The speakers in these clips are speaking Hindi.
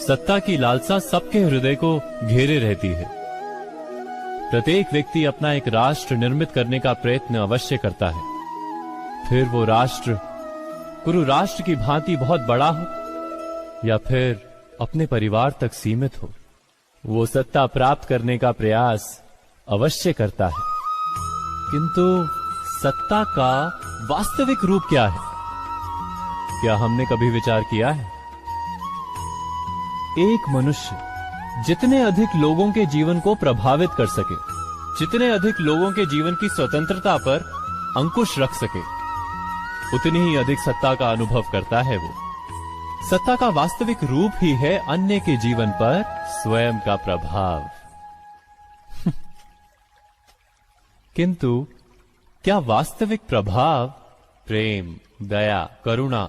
सत्ता की लालसा सबके हृदय को घेरे रहती है। प्रत्येक व्यक्ति अपना एक राष्ट्र निर्मित करने का प्रयत्न अवश्य करता है। फिर वो राष्ट्र कुरु राष्ट्र की भांति बहुत बड़ा हो या फिर अपने परिवार तक सीमित हो, वो सत्ता प्राप्त करने का प्रयास अवश्य करता है। किंतु सत्ता का वास्तविक रूप क्या है? क्या हमने कभी विचार किया है? एक मनुष्य जितने अधिक लोगों के जीवन को प्रभावित कर सके, जितने अधिक लोगों के जीवन की स्वतंत्रता पर अंकुश रख सके, उतनी ही अधिक सत्ता का अनुभव करता है वो। सत्ता का वास्तविक रूप ही है अन्य के जीवन पर स्वयं का प्रभाव। किंतु क्या वास्तविक प्रभाव प्रेम, दया, करुणा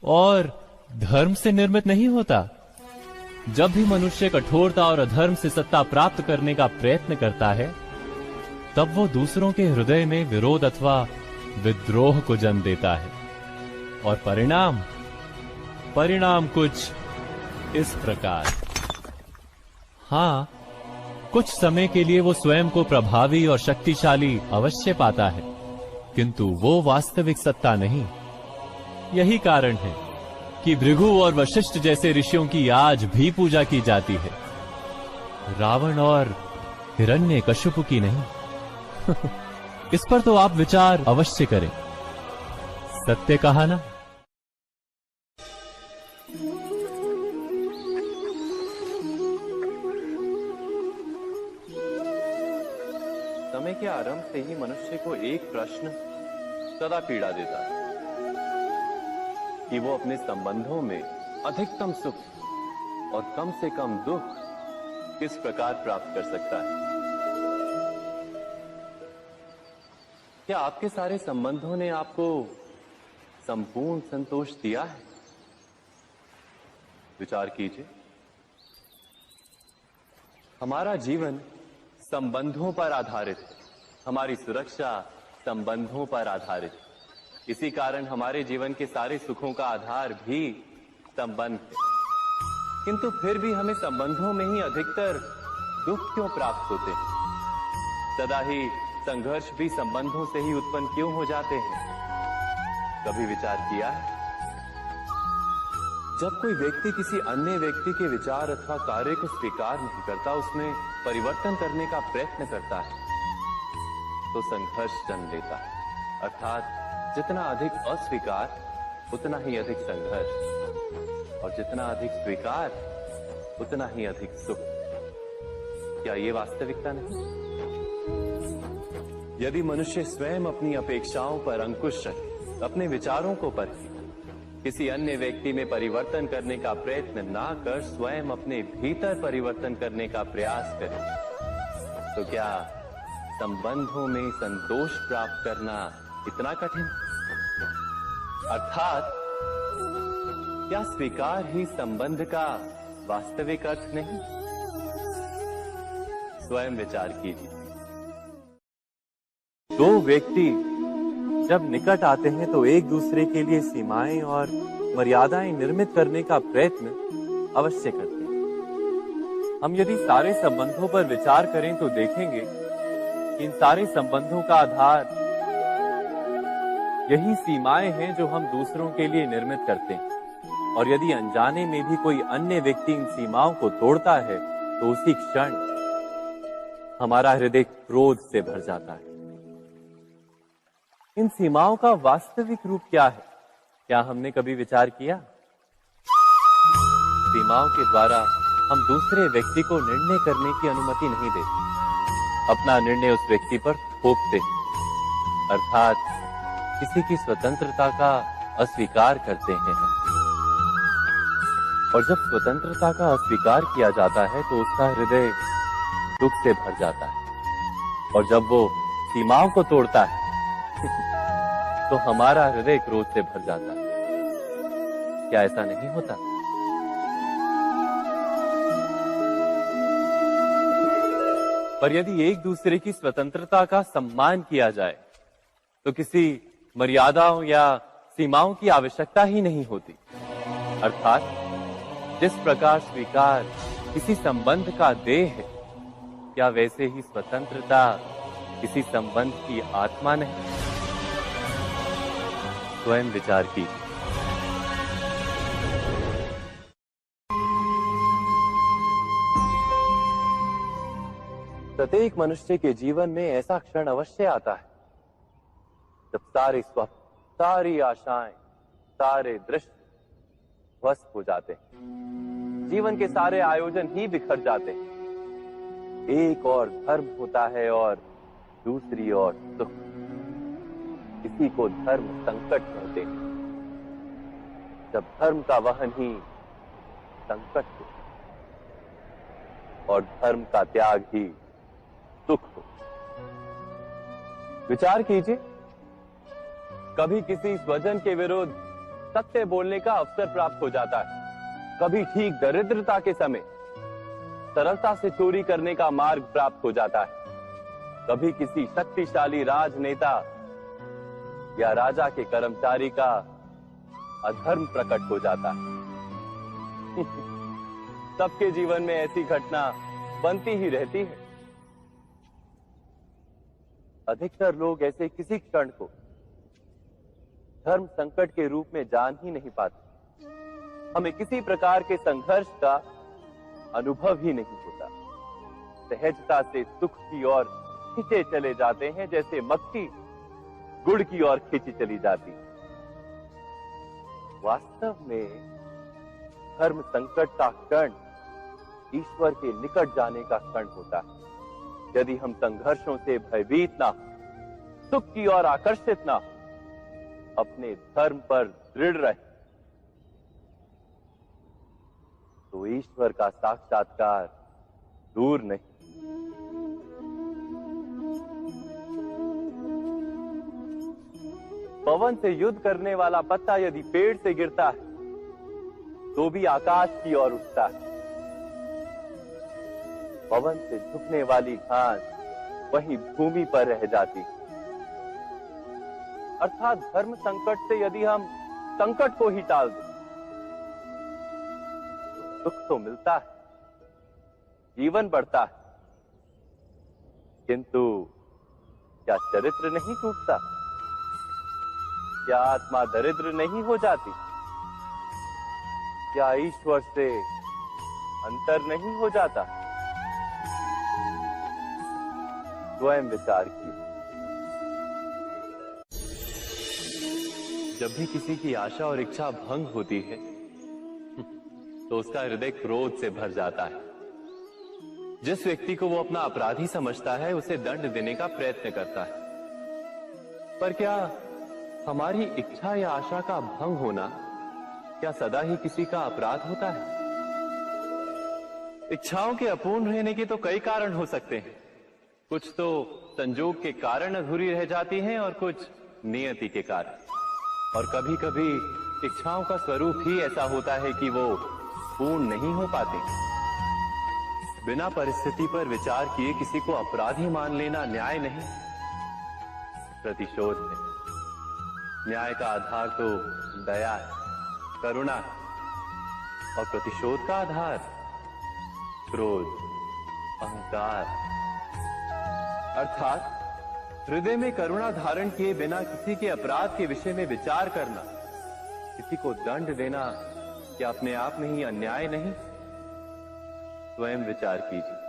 और धर्म से निर्मित नहीं होता? जब भी मनुष्य कठोरता और अधर्म से सत्ता प्राप्त करने का प्रयत्न करता है, तब वो दूसरों के हृदय में विरोध अथवा विद्रोह को जन्म देता है। और परिणाम कुछ इस प्रकार। हां, कुछ समय के लिए वो स्वयं को प्रभावी और शक्तिशाली अवश्य पाता है, किंतु वो वास्तविक सत्ता नहीं। यही कारण है कि भृगु और वशिष्ठ जैसे ऋषियों की आज भी पूजा की जाती है, रावण और हिरण्यकशिपु की नहीं। इस पर तो आप विचार अवश्य करें। सत्य कहा ना? समय के आरंभ से ही मनुष्य को एक प्रश्न सदा पीड़ा देता है कि वो अपने संबंधों में अधिकतम सुख और कम से कम दुख किस प्रकार प्राप्त कर सकता है। क्या आपके सारे संबंधों ने आपको संपूर्ण संतोष दिया है? विचार कीजिए। हमारा जीवन संबंधों पर आधारित है, हमारी सुरक्षा संबंधों पर आधारित है। इसी कारण हमारे जीवन के सारे सुखों का आधार भी संबंध है। किंतु फिर भी हमें संबंधों में ही अधिकतर दुख क्यों प्राप्त होते हैं? सदा ही संघर्ष भी संबंधों से ही उत्पन्न क्यों हो जाते हैं? कभी विचार किया है? जब कोई व्यक्ति किसी अन्य व्यक्ति के विचार अथवा कार्य को स्वीकार नहीं करता, उसमें परिवर्तन करने का प्रयत्न करता है, तो संघर्ष जन्म लेता है। अर्थात जितना अधिक अस्वीकार उतना ही अधिक संघर्ष, और जितना अधिक स्वीकार उतना ही अधिक सुख। क्या ये वास्तविकता नहीं? यदि मनुष्य स्वयं अपनी अपेक्षाओं पर अंकुश रखे, अपने विचारों को परखे, किसी अन्य व्यक्ति में परिवर्तन करने का प्रयत्न ना कर स्वयं अपने भीतर परिवर्तन करने का प्रयास करे, तो क्या संबंधों में संतोष प्राप्त करना इतना कठिन? अर्थात क्या स्वीकार ही संबंध का वास्तविक अर्थ नहीं? स्वयं विचार कीजिए। दो व्यक्ति जब निकट आते हैं तो एक दूसरे के लिए सीमाएं और मर्यादाएं निर्मित करने का प्रयत्न अवश्य करते हैं। हम यदि सारे संबंधों पर विचार करें तो देखेंगे कि इन सारे संबंधों का आधार यही सीमाएं हैं जो हम दूसरों के लिए निर्मित करते हैं। और यदि अनजाने में भी कोई अन्य व्यक्ति इन सीमाओं को तोड़ता है तो उसी क्षण हमारा हृदय क्रोध से भर जाता है। इन सीमाओं का वास्तविक रूप क्या है? क्या हमने कभी विचार किया? सीमाओं के द्वारा हम दूसरे व्यक्ति को निर्णय करने की अनुमति नहीं देते, अपना निर्णय उस व्यक्ति पर थोपते, अर्थात किसी की स्वतंत्रता का अस्वीकार करते हैं हम। और जब स्वतंत्रता का अस्वीकार किया जाता है तो उसका हृदय दुख से भर जाता है, और जब वो सीमाओं को तोड़ता है तो हमारा हृदय क्रोध से भर जाता है। क्या ऐसा नहीं होता? पर यदि एक दूसरे की स्वतंत्रता का सम्मान किया जाए तो किसी मर्यादाओं या सीमाओं की आवश्यकता ही नहीं होती। अर्थात जिस प्रकार स्वीकार किसी संबंध का देह है, क्या वैसे ही स्वतंत्रता किसी संबंध की आत्मा नहीं? स्वयं विचार कीजिए। प्रत्येक मनुष्य के जीवन में ऐसा क्षण अवश्य आता है जब सारे स्वप्न, सारी आशाएं, सारे दृश्य ध्वस्त हो जाते हैं। जीवन के सारे आयोजन ही बिखर जाते हैं। एक और धर्म होता है और दूसरी ओर सुख। इसी को धर्म संकट कहते हैं। जब धर्म का वहन ही संकट हो और धर्म का त्याग ही सुख हो। विचार कीजिए, कभी किसी स्वजन के विरुद्ध सत्य बोलने का अवसर प्राप्त हो जाता है, कभी ठीक दरिद्रता के समय सरलता से चोरी करने का मार्ग प्राप्त हो जाता है, कभी किसी शक्तिशाली राजनेता या राजा के कर्मचारी का अधर्म प्रकट हो जाता है। सबके जीवन में ऐसी घटना बनती ही रहती है। अधिकतर लोग ऐसे किसी क्षण को धर्म संकट के रूप में जान ही नहीं पाते। हमें किसी प्रकार के संघर्ष का अनुभव ही नहीं होता। सहजता से सुख की ओर खींचे चले जाते हैं, जैसे मक्खी गुड़ की ओर खींची चली जाती। वास्तव में धर्म संकट का क्षण ईश्वर के निकट जाने का क्षण होता है। यदि हम संघर्षों से भयभीत ना हो, सुख की ओर आकर्षित ना हो, अपने धर्म पर दृढ़ रहे, तो ईश्वर का साक्षात्कार दूर नहीं। पवन से युद्ध करने वाला पत्ता यदि पेड़ से गिरता है तो भी आकाश की ओर उठता है। पवन से झुकने वाली घास वहीं भूमि पर रह जाती है। अर्थात धर्म संकट से यदि हम संकट को ही टाल दें तो सुख तो मिलता है, जीवन बढ़ता है, किंतु क्या चरित्र नहीं टूटता? क्या आत्मा दरिद्र नहीं हो जाती? क्या ईश्वर से अंतर नहीं हो जाता? स्वयं विचार कीजिए। जब भी किसी की आशा और इच्छा भंग होती है तो उसका हृदय क्रोध से भर जाता है। जिस व्यक्ति को वो अपना अपराधी समझता है उसे दंड देने का प्रयत्न करता है। पर क्या हमारी इच्छा या आशा का भंग होना क्या सदा ही किसी का अपराध होता है? इच्छाओं के अपूर्ण रहने के तो कई कारण हो सकते हैं। कुछ तो संजोग के कारण अधूरी रह जाती हैं और कुछ नियति के कारण। और कभी कभी इच्छाओं का स्वरूप ही ऐसा होता है कि वो पूर्ण नहीं हो पाते। बिना परिस्थिति पर विचार किए किसी को अपराधी मान लेना न्याय नहीं, प्रतिशोध है। न्याय का आधार तो दया है, करुणा है, और प्रतिशोध का आधार क्रोध, अहंकार। अर्थात हृदय में करुणा धारण किए बिना किसी के अपराध के विषय में विचार करना, किसी को दंड देना, क्या अपने आप में ही अन्याय नहीं? स्वयं विचार कीजिए।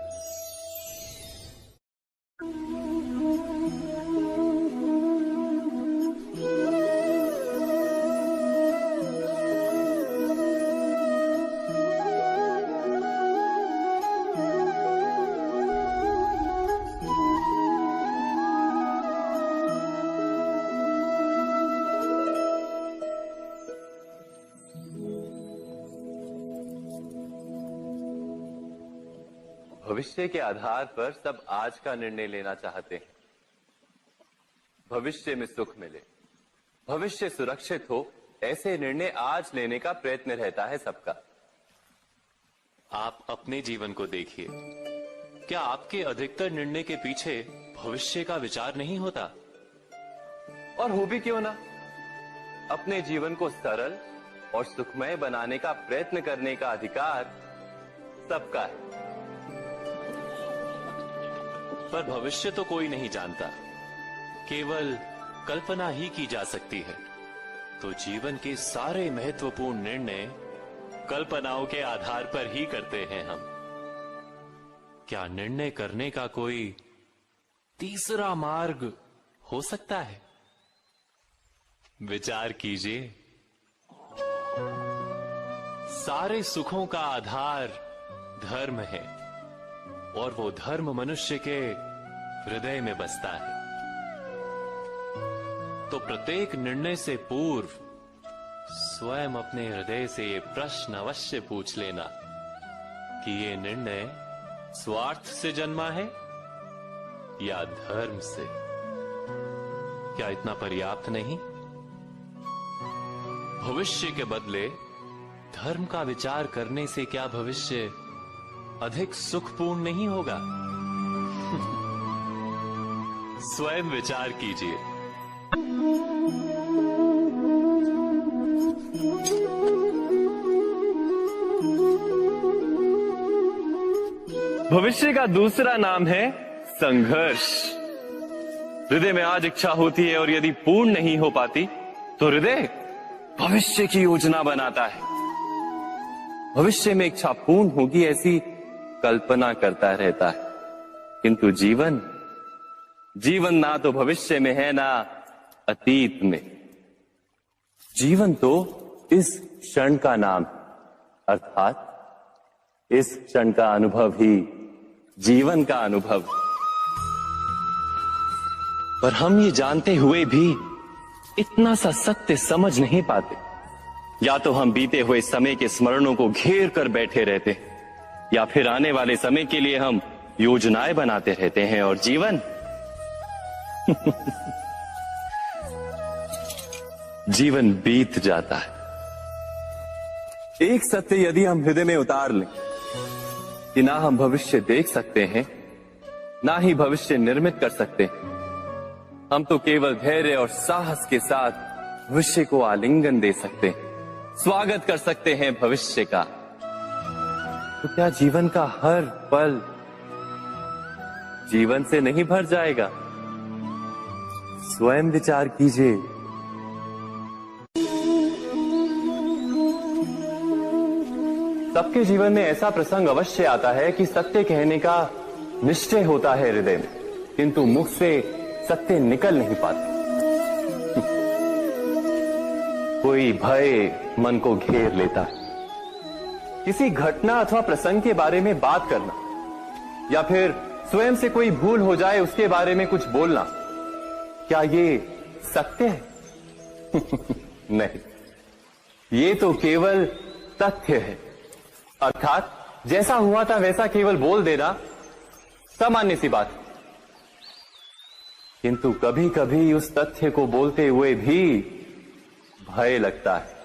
भविष्य के आधार पर सब आज का निर्णय लेना चाहते हैं। भविष्य में सुख मिले, भविष्य सुरक्षित हो, ऐसे निर्णय आज लेने का प्रयत्न रहता है सबका। आप अपने जीवन को देखिए, क्या आपके अधिकतर निर्णय के पीछे भविष्य का विचार नहीं होता? और हो भी क्यों ना। अपने जीवन को सरल और सुखमय बनाने का प्रयत्न करने का अधिकार सबका है। पर भविष्य तो कोई नहीं जानता, केवल कल्पना ही की जा सकती है। तो जीवन के सारे महत्वपूर्ण निर्णय कल्पनाओं के आधार पर ही करते हैं हम। क्या निर्णय करने का कोई तीसरा मार्ग हो सकता है? विचार कीजिए। सारे सुखों का आधार धर्म है और वो धर्म मनुष्य के हृदय में बसता है। तो प्रत्येक निर्णय से पूर्व स्वयं अपने हृदय से ये प्रश्न अवश्य पूछ लेना कि ये निर्णय स्वार्थ से जन्मा है या धर्म से। क्या इतना पर्याप्त नहीं? भविष्य के बदले धर्म का विचार करने से क्या भविष्य अधिक सुखपूर्ण नहीं होगा? स्वयं विचार कीजिए। भविष्य का दूसरा नाम है संघर्ष। हृदय में आज इच्छा होती है और यदि पूर्ण नहीं हो पाती तो हृदय भविष्य की योजना बनाता है। भविष्य में इच्छा पूर्ण होगी ऐसी कल्पना करता रहता है, किंतु जीवन ना तो भविष्य में है ना अतीत में। जीवन तो इस क्षण का नाम, अर्थात इस क्षण का अनुभव ही जीवन का अनुभव। पर हम ये जानते हुए भी इतना सा सत्य समझ नहीं पाते। या तो हम बीते हुए समय के स्मरणों को घेर कर बैठे रहते हैं, या फिर आने वाले समय के लिए हम योजनाएं बनाते रहते हैं। और जीवन जीवन बीत जाता है। एक सत्य यदि हम हृदय में उतार लें कि ना हम भविष्य देख सकते हैं, ना ही भविष्य निर्मित कर सकते हैं, हम तो केवल धैर्य और साहस के साथ भविष्य को आलिंगन दे सकते हैं, स्वागत कर सकते हैं भविष्य का। तो क्या जीवन का हर पल जीवन से नहीं भर जाएगा? स्वयं विचार कीजिए। सबके जीवन में ऐसा प्रसंग अवश्य आता है कि सत्य कहने का निश्चय होता है हृदय में, किंतु मुख से सत्य निकल नहीं पाते। कोई भय मन को घेर लेता है। किसी घटना अथवा प्रसंग के बारे में बात करना, या फिर स्वयं से कोई भूल हो जाए उसके बारे में कुछ बोलना, क्या ये सत्य है? नहीं, ये तो केवल तथ्य है। अर्थात जैसा हुआ था वैसा केवल बोल देना सामान्य सी बात। किंतु कभी कभी उस तथ्य को बोलते हुए भी भय लगता है।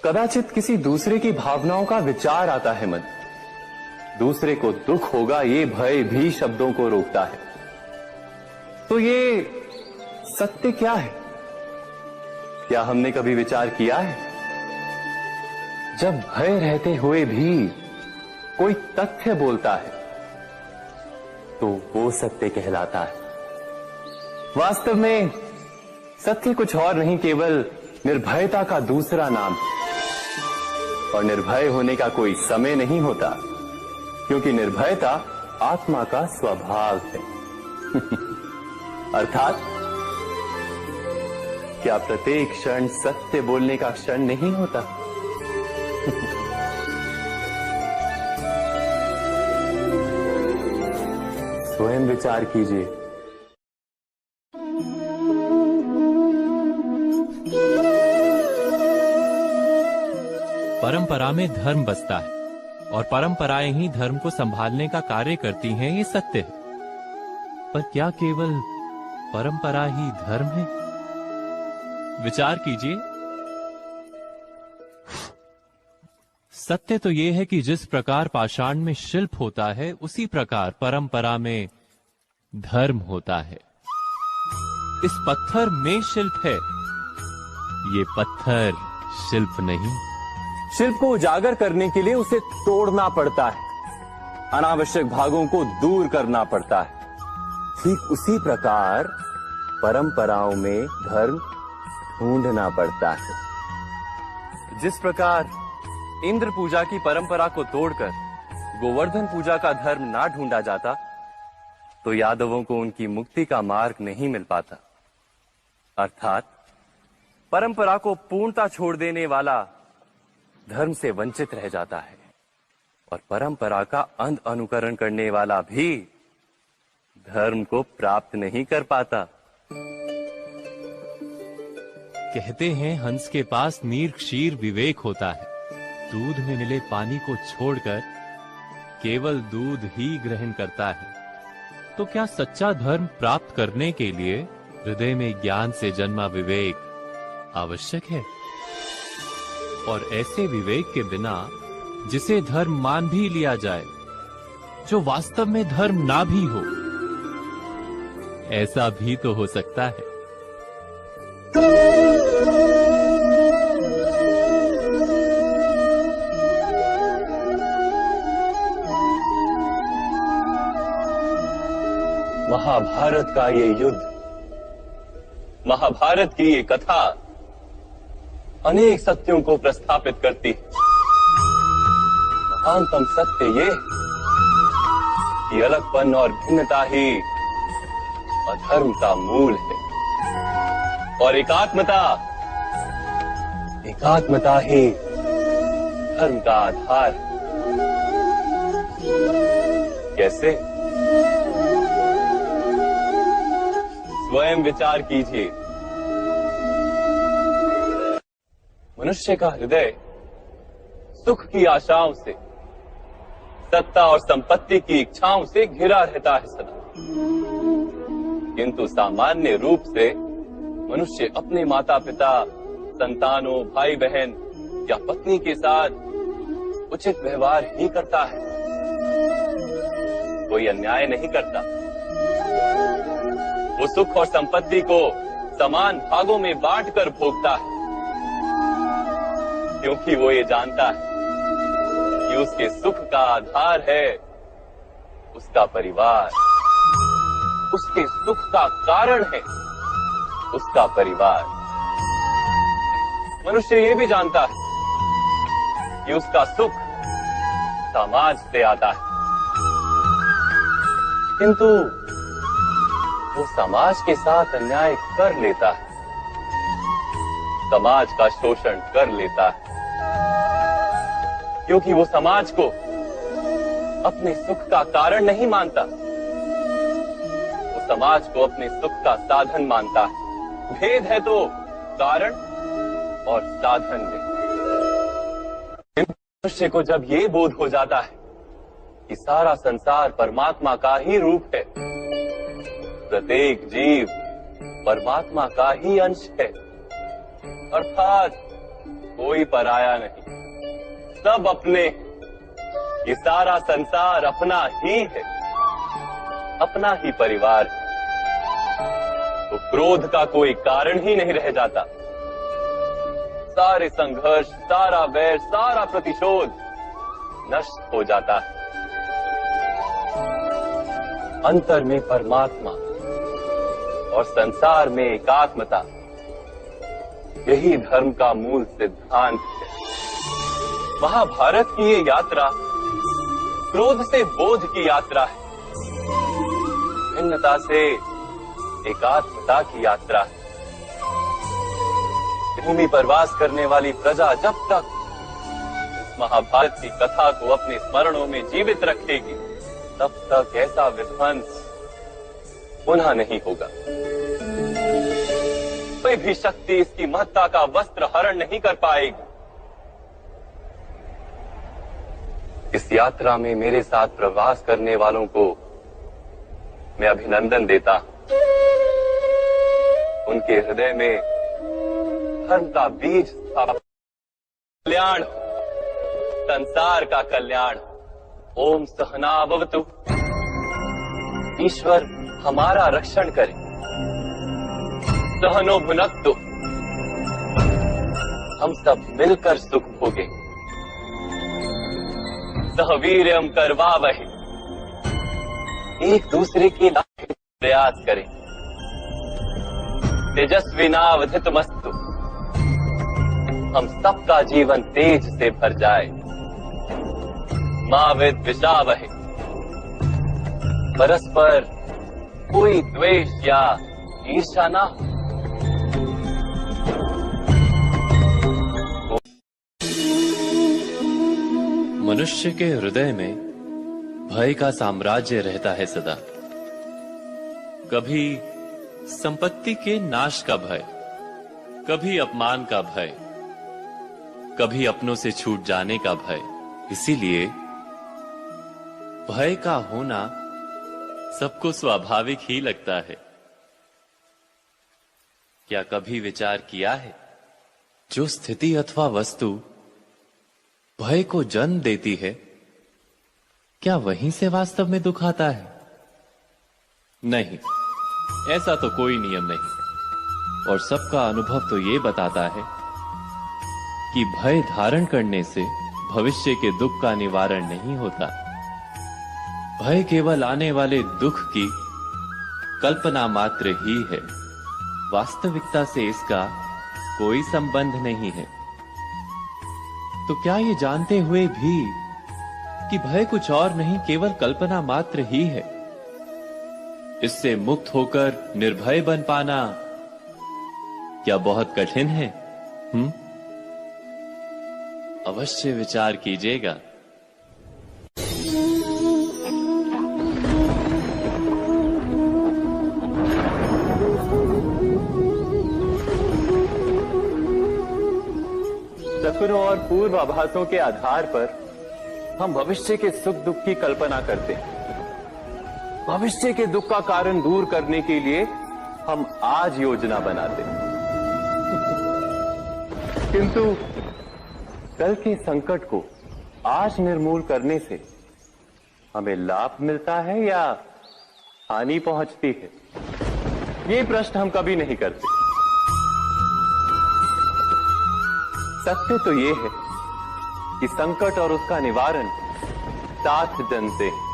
कदाचित किसी दूसरे की भावनाओं का विचार आता है मन, दूसरे को दुख होगा ये भय भी शब्दों को रोकता है। तो ये सत्य क्या है? क्या हमने कभी विचार किया है? जब भय रहते हुए भी कोई तथ्य बोलता है तो वो सत्य कहलाता है। वास्तव में सत्य कुछ और नहीं, केवल निर्भयता का दूसरा नाम है। और निर्भय होने का कोई समय नहीं होता, क्योंकि निर्भयता आत्मा का स्वभाव है। अर्थात क्या प्रत्येक क्षण सत्य बोलने का क्षण नहीं होता? स्वयं विचार कीजिए। परंपरा में धर्म बसता है और परंपराएं ही धर्म को संभालने का कार्य करती हैं, ये सत्य है। पर क्या केवल परंपरा ही धर्म है? विचार कीजिए। सत्य तो यह है कि जिस प्रकार पाषाण में शिल्प होता है, उसी प्रकार परंपरा में धर्म होता है। इस पत्थर में शिल्प है, ये पत्थर शिल्प नहीं। शिल्प को उजागर करने के लिए उसे तोड़ना पड़ता है, अनावश्यक भागों को दूर करना पड़ता है। ठीक उसी प्रकार परंपराओं में धर्म ढूंढना पड़ता है। जिस प्रकार इंद्र पूजा की परंपरा को तोड़कर गोवर्धन पूजा का धर्म ना ढूंढा जाता, तो यादवों को उनकी मुक्ति का मार्ग नहीं मिल पाता। अर्थात परंपरा को पूर्णता छोड़ देने वाला धर्म से वंचित रह जाता है, और परंपरा का अंध अनुकरण करने वाला भी धर्म को प्राप्त नहीं कर पाता। कहते हैं हंस के पास नीर क्षीर विवेक होता है। दूध में मिले पानी को छोड़कर केवल दूध ही ग्रहण करता है। तो क्या सच्चा धर्म प्राप्त करने के लिए हृदय में ज्ञान से जन्मा विवेक आवश्यक है? और ऐसे विवेक के बिना जिसे धर्म मान भी लिया जाए, जो वास्तव में धर्म ना भी हो, ऐसा भी तो हो सकता है। महाभारत का ये युद्ध, महाभारत की ये कथा अनेक सत्यों को प्रस्थापित करती है। महानतम सत्य ये कि अलगपन और भिन्नता ही अधर्म का मूल है, और एकात्मता ही धर्म का आधार है। कैसे? स्वयं विचार कीजिए। मनुष्य का हृदय सुख की आशाओं से, सत्ता और संपत्ति की इच्छाओं से घिरा रहता है सदा। किंतु सामान्य रूप से मनुष्य अपने माता पिता, संतानों, भाई बहन या पत्नी के साथ उचित व्यवहार ही करता है, कोई अन्याय नहीं करता। वो सुख और संपत्ति को समान भागों में बांटकर भोगता है, क्योंकि वो ये जानता है कि उसके सुख का आधार है उसका परिवार, उसके सुख का कारण है उसका परिवार। मनुष्य ये भी जानता है कि उसका सुख समाज से आता है, किंतु वो समाज के साथ अन्याय कर लेता है, समाज का शोषण कर लेता है, क्योंकि वो समाज को अपने सुख का कारण नहीं मानता, वो समाज को अपने सुख का साधन मानता है। भेद है तो कारण और साधन में। मनुष्य को जब ये बोध हो जाता है कि सारा संसार परमात्मा का ही रूप है, प्रत्येक जीव परमात्मा का ही अंश है, अर्थात कोई पराया नहीं, सब अपने, ये सारा संसार अपना ही है, अपना ही परिवार है, तो क्रोध का कोई कारण ही नहीं रह जाता। सारे संघर्ष, सारा वैर, सारा प्रतिशोध नष्ट हो जाता है। अंतर में परमात्मा और संसार में एकात्मता, यही धर्म का मूल सिद्धांत है। महाभारत की ये यात्रा क्रोध से बोध की यात्रा है, भिन्नता से एकात्मता की यात्रा है। भूमि पर वास करने वाली प्रजा जब तक इस महाभारत की कथा को अपने स्मरणों में जीवित रखेगी, तब तक ऐसा विध्वंस पुनः नहीं होगा। कोई भी शक्ति इसकी महत्ता का वस्त्र हरण नहीं कर पाएगी। इस यात्रा में मेरे साथ प्रवास करने वालों को मैं अभिनंदन देता हूं। उनके हृदय में धर्म का बीज स्थापित, कल्याण, संसार का कल्याण। ओम सहना भवतु। ईश्वर हमारा रक्षण करे। सहनो भुनक्तु, हम सब मिलकर सुख भोगे। सहवीर्यम करवावहै, एक दूसरे की प्रयास करें। तेजस्विनावधितमस्तु, हम सबका जीवन तेज से भर जाए। मा विद्विषावहै, परस्पर कोई द्वेष या ईर्ष्या ना हो। मनुष्य के हृदय में भय का साम्राज्य रहता है सदा। कभी संपत्ति के नाश का भय, कभी अपमान का भय, कभी अपनों से छूट जाने का भय। इसीलिए भय का होना सबको स्वाभाविक ही लगता है। क्या कभी विचार किया है, जो स्थिति अथवा वस्तु भय को जन्म देती है, क्या वहीं से वास्तव में दुख आता है? नहीं, ऐसा तो कोई नियम नहीं। और सबका अनुभव तो ये बताता है कि भय धारण करने से भविष्य के दुख का निवारण नहीं होता। भय केवल आने वाले दुख की कल्पना मात्र ही है। वास्तविकता से इसका कोई संबंध नहीं है। तो क्या ये जानते हुए भी कि भय कुछ और नहीं, केवल कल्पना मात्र ही है, इससे मुक्त होकर निर्भय बन पाना क्या बहुत कठिन है? अवश्य विचार कीजिएगा। सपनों और पूर्वाभासों के आधार पर हम भविष्य के सुख दुख की कल्पना करते हैं। भविष्य के दुख का कारण दूर करने के लिए हम आज योजना बनाते हैं। किंतु कल के संकट को आज निर्मूल करने से हमें लाभ मिलता है या हानि पहुंचती है, ये प्रश्न हम कभी नहीं करते। सत्य तो ये है कि संकट और उसका निवारण साथ जनते हैं,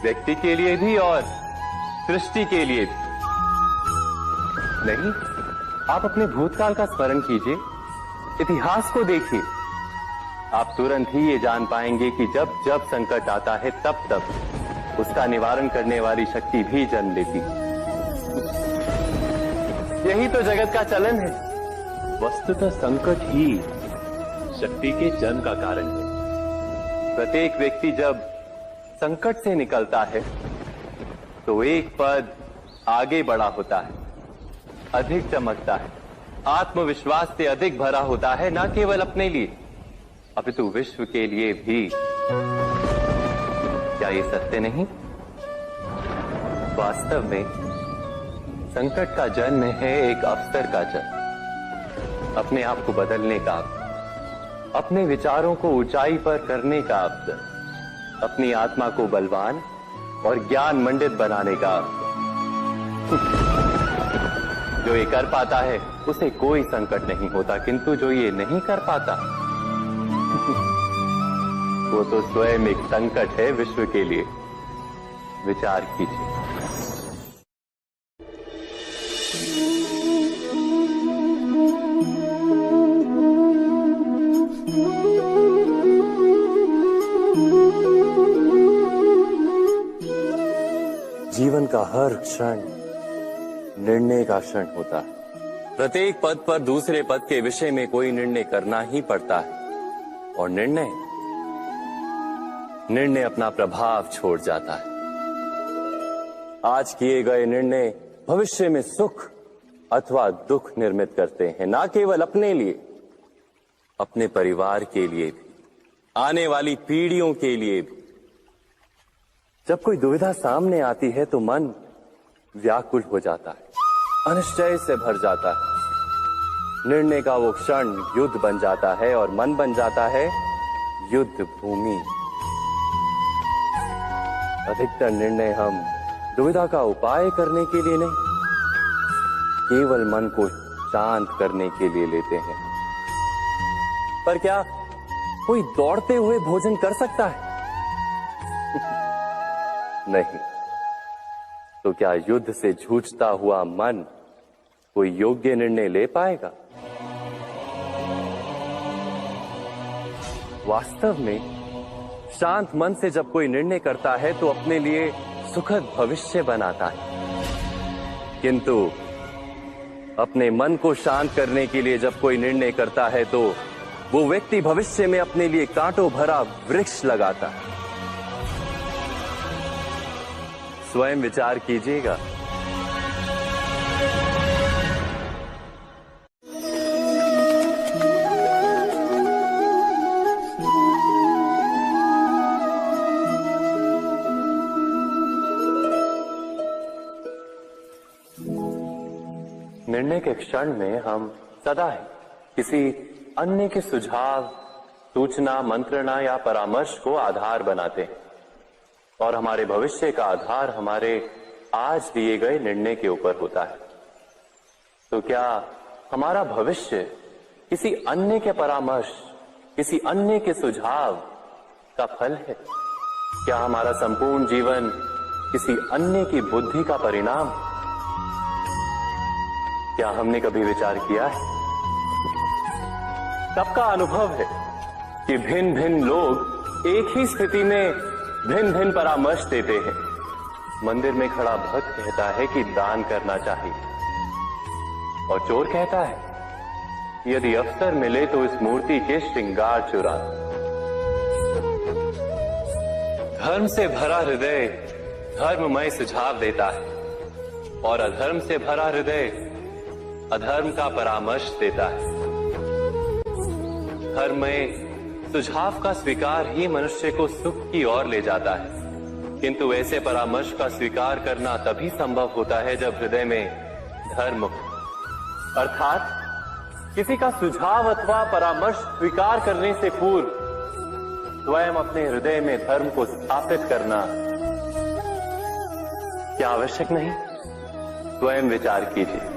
व्यक्ति के लिए भी और सृष्टि के लिए भी। नहीं, आप अपने भूतकाल का स्मरण कीजिए, इतिहास को देखिए। आप तुरंत ही ये जान पाएंगे कि जब जब संकट आता है तब तब उसका निवारण करने वाली शक्ति भी जन्म लेती है। यही तो जगत का चलन है। वस्तुतः संकट ही शक्ति के जन्म का कारण है। प्रत्येक व्यक्ति जब संकट से निकलता है तो एक पद आगे बढ़ा होता है, अधिक चमकता है, आत्मविश्वास से अधिक भरा होता है, न केवल अपने लिए अपितु विश्व के लिए भी। क्या ये सत्य नहीं? वास्तव में संकट का जन्म है एक अवसर का जन्म, अपने आप को बदलने का अवसर, अपने विचारों को ऊंचाई पर करने का अवसर, अपनी आत्मा को बलवान और ज्ञान मंडित बनाने का अवसर। जो ये कर पाता है उसे कोई संकट नहीं होता, किंतु जो ये नहीं कर पाता वो तो स्वयं एक संकट है विश्व के लिए। विचार कीजिए। जीवन का हर क्षण निर्णय का क्षण होता है। प्रत्येक पद पर दूसरे पद के विषय में कोई निर्णय करना ही पड़ता है, और निर्णय अपना प्रभाव छोड़ जाता है। आज किए गए निर्णय भविष्य में सुख अथवा दुख निर्मित करते हैं, ना केवल अपने लिए, अपने परिवार के लिए भी, आने वाली पीढ़ियों के लिए भी। जब कोई दुविधा सामने आती है तो मन व्याकुल हो जाता है, अनिश्चय से भर जाता है। निर्णय का वो क्षण युद्ध बन जाता है और मन बन जाता है युद्ध भूमि। अधिकतर निर्णय हम दुविधा का उपाय करने के लिए नहीं, केवल मन को शांत करने के लिए लेते हैं। पर क्या कोई दौड़ते हुए भोजन कर सकता है? नहीं। तो क्या युद्ध से जूझता हुआ मन कोई योग्य निर्णय ले पाएगा? वास्तव में शांत मन से जब कोई निर्णय करता है तो अपने लिए सुखद भविष्य बनाता है, किंतु अपने मन को शांत करने के लिए जब कोई निर्णय करता है तो वो व्यक्ति भविष्य में अपने लिए कांटों भरा वृक्ष लगाता है। स्वयं विचार कीजिएगा। निर्णय के क्षण में हम सदा ही किसी अन्य के सुझाव, सूचना, मंत्रणा या परामर्श को आधार बनाते हैं और हमारे भविष्य का आधार हमारे आज लिए गए निर्णय के ऊपर होता है। तो क्या हमारा भविष्य किसी अन्य के परामर्श, किसी अन्य के सुझाव का फल है? क्या हमारा संपूर्ण जीवन किसी अन्य की बुद्धि का परिणाम? क्या हमने कभी विचार किया है? सबका अनुभव है कि भिन्न भिन्न लोग एक ही स्थिति में भिन्न भिन्न परामर्श देते हैं। मंदिर में खड़ा भक्त कहता है कि दान करना चाहिए और चोर कहता है यदि अवसर मिले तो इस मूर्ति के श्रृंगार चुरा। धर्म से भरा हृदय धर्ममय सुझाव देता है और अधर्म से भरा हृदय अधर्म का परामर्श देता है। धर्ममय सुझाव का स्वीकार ही मनुष्य को सुख की ओर ले जाता है, किंतु ऐसे परामर्श का स्वीकार करना तभी संभव होता है जब हृदय में धर्म हो। अर्थात किसी का सुझाव अथवा परामर्श स्वीकार करने से पूर्व स्वयं अपने हृदय में धर्म को स्थापित करना क्या आवश्यक नहीं? स्वयं विचार कीजिए।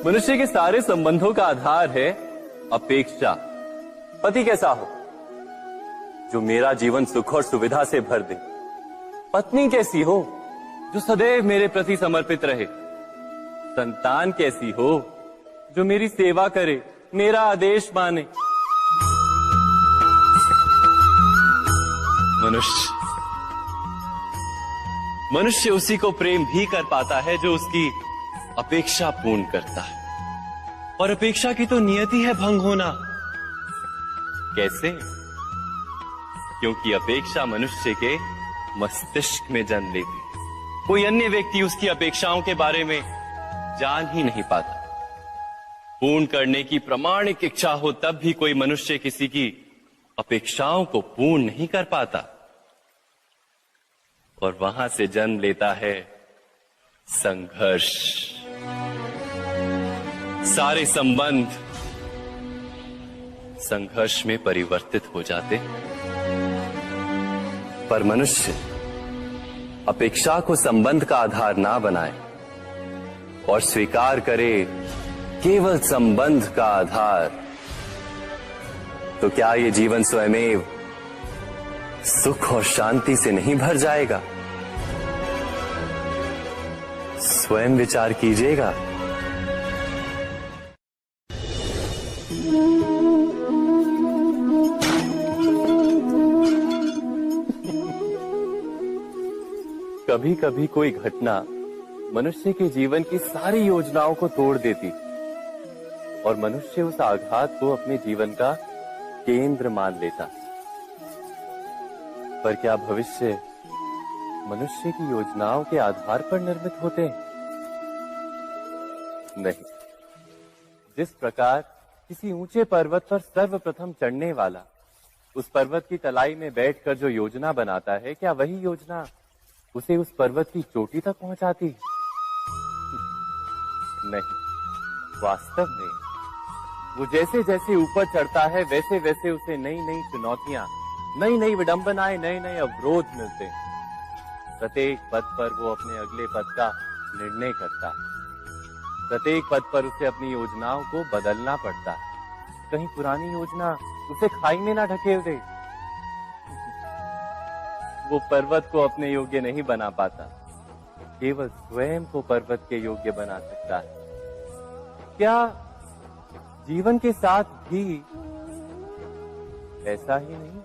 मनुष्य के सारे संबंधों का आधार है अपेक्षा। पति कैसा हो जो मेरा जीवन सुख और सुविधा से भर दे? पत्नी कैसी हो जो सदैव मेरे प्रति समर्पित रहे? संतान कैसी हो जो मेरी सेवा करे, मेरा आदेश माने? मनुष्य उसी को प्रेम भी कर पाता है जो उसकी अपेक्षा पूर्ण करता है, और अपेक्षा की तो नियति है भंग होना। कैसे? क्योंकि अपेक्षा मनुष्य के मस्तिष्क में जन्म लेती है। कोई अन्य व्यक्ति उसकी अपेक्षाओं के बारे में जान ही नहीं पाता। पूर्ण करने की प्रामाणिक इच्छा हो तब भी कोई मनुष्य किसी की अपेक्षाओं को पूर्ण नहीं कर पाता, और वहां से जन्म लेता है संघर्ष। सारे संबंध संघर्ष में परिवर्तित हो जाते, पर मनुष्य अपेक्षा को संबंध का आधार ना बनाए और स्वीकार करे केवल संबंध का आधार, तो क्या ये जीवन स्वयमेव सुख और शांति से नहीं भर जाएगा? स्वयं विचार कीजिएगा। कभी कभी कोई घटना मनुष्य के जीवन की सारी योजनाओं को तोड़ देती और मनुष्य उस आघात को अपने जीवन का केंद्र मान लेता। पर क्या भविष्य मनुष्य की योजनाओं के आधार पर निर्मित होते हैं? नहीं। जिस प्रकार किसी ऊंचे पर्वत पर सर्वप्रथम चढ़ने वाला उस पर्वत की तलाई में बैठकर जो योजना बनाता है, क्या वही योजना उसे उस पर्वत की चोटी तक पहुंचाती है? नहीं। वास्तव में वो जैसे जैसे ऊपर चढ़ता है वैसे वैसे उसे नई नई चुनौतियां, नई नई विडंबनाएं, नए नए अवरोध मिलते हैं। प्रत्येक पद पर वो अपने अगले पद का निर्णय करता है। प्रत्येक पद पर उसे अपनी योजनाओं को बदलना पड़ता है। कहीं पुरानी योजना उसे खाई में ना ढकेल दे। वो पर्वत को अपने योग्य नहीं बना पाता, केवल स्वयं को पर्वत के योग्य बना सकता है। क्या जीवन के साथ भी ऐसा ही नहीं?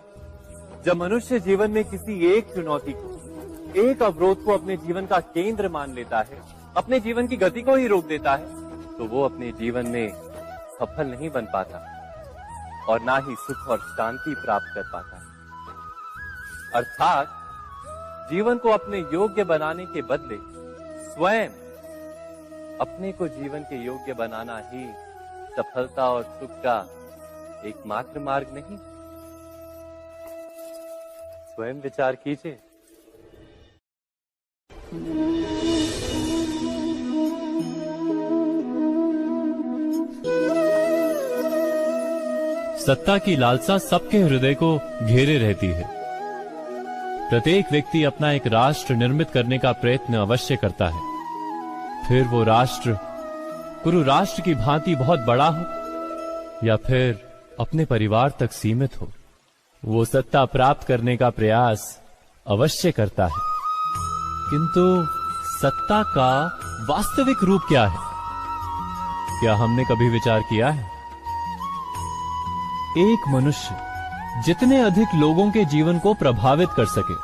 जब मनुष्य जीवन में किसी एक चुनौती को, एक अवरोध को अपने जीवन का केंद्र मान लेता है, अपने जीवन की गति को ही रोक देता है, तो वो अपने जीवन में सफल नहीं बन पाता और ना ही सुख और शांति प्राप्त कर पाता। अर्थात जीवन को अपने योग्य बनाने के बदले स्वयं अपने को जीवन के योग्य बनाना ही सफलता और सुख का एकमात्र मार्ग नहीं। स्वयं विचार कीजिए। सत्ता की लालसा सबके हृदय को घेरे रहती है। प्रत्येक व्यक्ति अपना एक राष्ट्र निर्मित करने का प्रयत्न अवश्य करता है। फिर वो राष्ट्र कुरु राष्ट्र की भांति बहुत बड़ा हो या फिर अपने परिवार तक सीमित हो, वो सत्ता प्राप्त करने का प्रयास अवश्य करता है। किंतु सत्ता का वास्तविक रूप क्या है? क्या हमने कभी विचार किया है? एक मनुष्य जितने अधिक लोगों के जीवन को प्रभावित कर सके,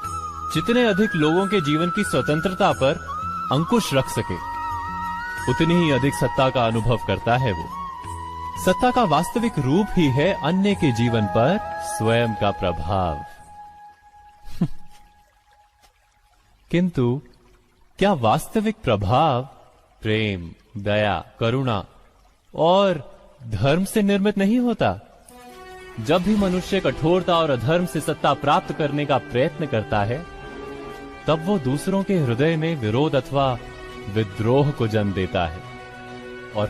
जितने अधिक लोगों के जीवन की स्वतंत्रता पर अंकुश रख सके, उतनी ही अधिक सत्ता का अनुभव करता है वो। सत्ता का वास्तविक रूप ही है अन्य के जीवन पर स्वयं का प्रभाव। किंतु क्या वास्तविक प्रभाव प्रेम, दया, करुणा और धर्म से निर्मित नहीं होता? जब भी मनुष्य कठोरता और अधर्म से सत्ता प्राप्त करने का प्रयत्न करता है, तब वो दूसरों के हृदय में विरोध अथवा विद्रोह को जन्म देता है। और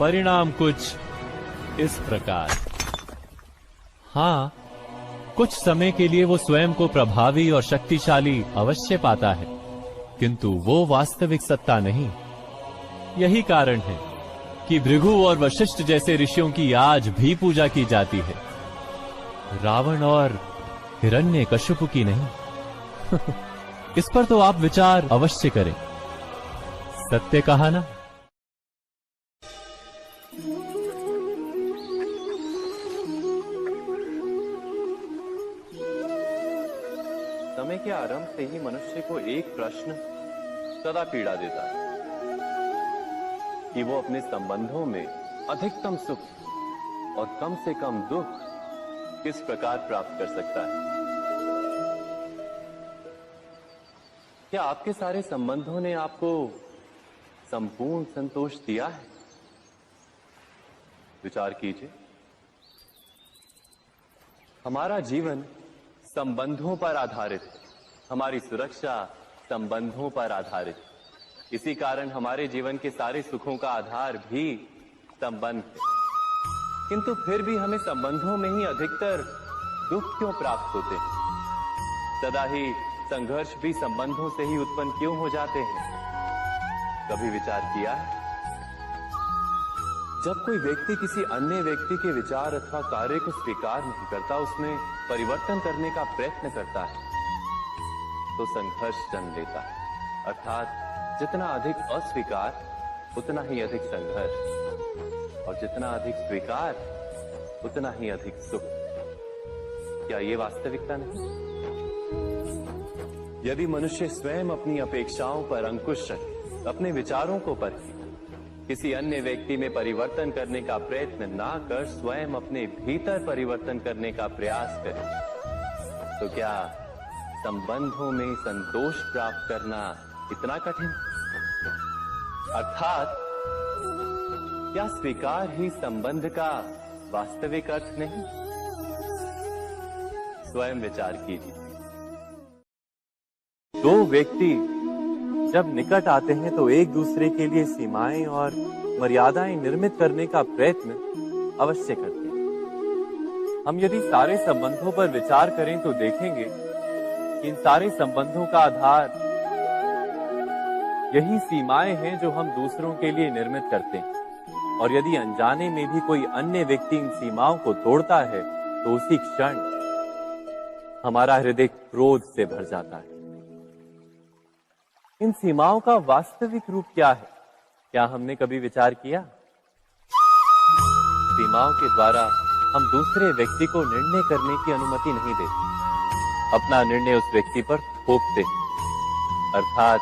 परिणाम कुछ इस प्रकार। हाँ, कुछ समय के लिए वो स्वयं को प्रभावी और शक्तिशाली अवश्य पाता है, किंतु वो वास्तविक सत्ता नहीं। यही कारण है कि भृगु और वशिष्ठ जैसे ऋषियों की आज भी पूजा की जाती है, रावण और हिरण्यकशिपु की नहीं। इस पर तो आप विचार अवश्य करें। सत्य कहा ना? समय के आरंभ से ही मनुष्य को एक प्रश्न सदा पीड़ा देता है कि वो अपने संबंधों में अधिकतम सुख और कम से कम दुख किस प्रकार प्राप्त कर सकता है। क्या आपके सारे संबंधों ने आपको संपूर्ण संतोष दिया है? विचार कीजिए। हमारा जीवन संबंधों पर आधारित है। हमारी सुरक्षा संबंधों पर आधारित है। इसी कारण हमारे जीवन के सारे सुखों का आधार भी संबंध है। किंतु फिर भी हमें संबंधों में ही अधिकतर दुख क्यों प्राप्त होते हैं? सदा ही संघर्ष भी संबंधों से ही उत्पन्न क्यों हो जाते हैं? कभी विचार किया है? जब कोई व्यक्ति किसी अन्य व्यक्ति के विचार अथवा कार्य को स्वीकार नहीं करता, उसमें परिवर्तन करने का प्रयत्न करता है, तो संघर्ष जन्म लेता है। अर्थात जितना अधिक अस्वीकार उतना ही अधिक संघर्ष, और जितना अधिक स्वीकार उतना ही अधिक सुख। क्या ये वास्तविकता नहीं? यदि मनुष्य स्वयं अपनी अपेक्षाओं पर अंकुश रखे, अपने विचारों को परखे, किसी अन्य व्यक्ति में परिवर्तन करने का प्रयत्न ना कर स्वयं अपने भीतर परिवर्तन करने का प्रयास करे, तो क्या संबंधों में संतोष प्राप्त करना इतना कठिन? अर्थात क्या स्वीकार ही संबंध का वास्तविक अर्थ नहीं? स्वयं विचार कीजिए। दो व्यक्ति जब निकट आते हैं तो एक दूसरे के लिए सीमाएं और मर्यादाएं निर्मित करने का प्रयत्न अवश्य करते हैं। हम यदि सारे संबंधों पर विचार करें तो देखेंगे इन सारे संबंधों का आधार यही सीमाएं हैं जो हम दूसरों के लिए निर्मित करते हैं। और यदि अनजाने में भी कोई अन्य व्यक्ति इन सीमाओं को तोड़ता है तो उसी क्षण हमारा हृदय क्रोध से भर जाता है। इन सीमाओं का वास्तविक रूप क्या है? क्या हमने कभी विचार किया? सीमाओं के द्वारा हम दूसरे व्यक्ति को निर्णय करने की अनुमति नहीं देते, अपना निर्णय उस व्यक्ति पर थोपते हैं, अर्थात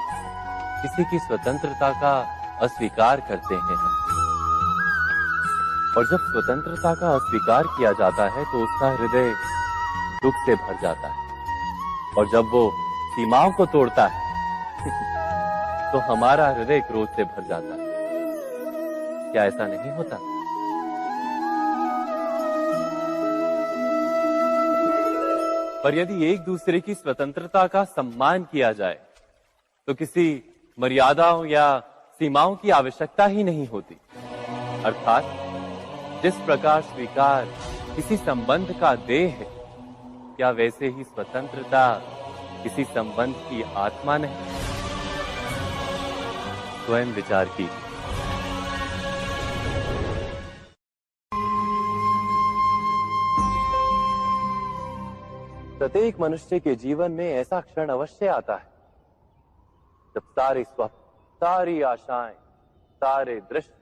किसी की स्वतंत्रता का अस्वीकार करते हैं हम। और जब स्वतंत्रता का अस्वीकार किया जाता है तो उसका हृदय दुख से भर जाता है, और जब वो सीमाओं को तोड़ता है तो हमारा हृदय क्रोध से भर जाता है। क्या ऐसा नहीं होता? पर यदि एक दूसरे की स्वतंत्रता का सम्मान किया जाए तो किसी मर्यादाओं या सीमाओं की आवश्यकता ही नहीं होती। अर्थात जिस प्रकार स्वीकार किसी संबंध का देह है, क्या वैसे ही स्वतंत्रता किसी संबंध की आत्मा नहीं? स्वयं विचार कीजिए। प्रत्येक मनुष्य के जीवन में ऐसा क्षण अवश्य आता है जब सारे स्वप्न, सारी आशाएं, सारे दृश्य